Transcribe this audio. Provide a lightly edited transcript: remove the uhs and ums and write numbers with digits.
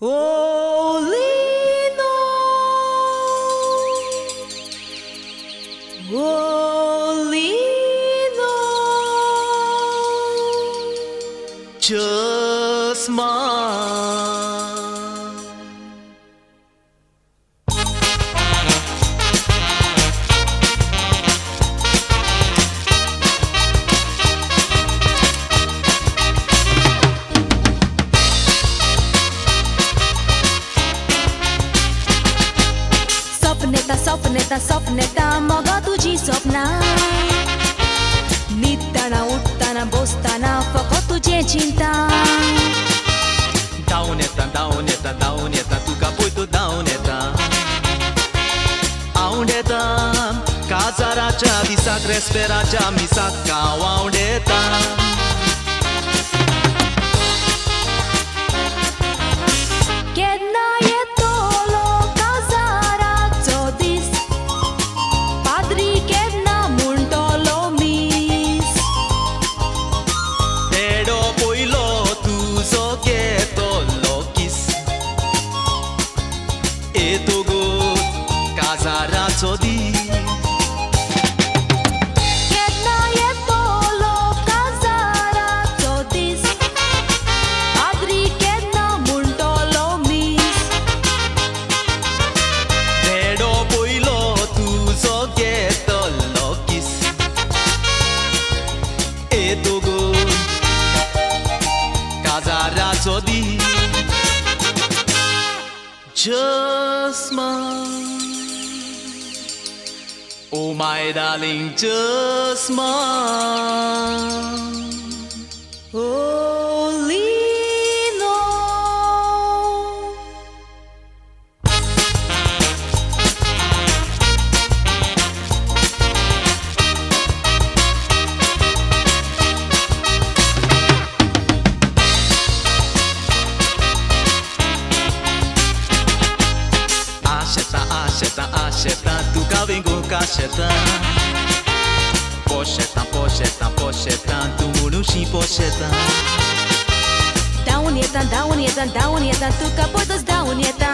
Oh, Lino, oh, Lino, just smile. स्वप्नेता मग तुझी स्वप्ना न्हिदताना उठताना बसताना फकत तुझे चिंता धांवन येता तुका पळय धांवन येता आवडेता काजाराच्या दिसाक रेस्पेराच्या मिसाक कांव आवडेता Casarazo dì Jedna je polo casarazo dis Padri jedna muntolo mis Pero poi lo tu so ghetto lokis E tu good Casarazo di Just smile Oh my darling, just smile. Oh, Lino. Aștepta, tu ca vin cu cașeta Poșeta, tu mulu și poșeta Daunieta, tu ca poți daunieta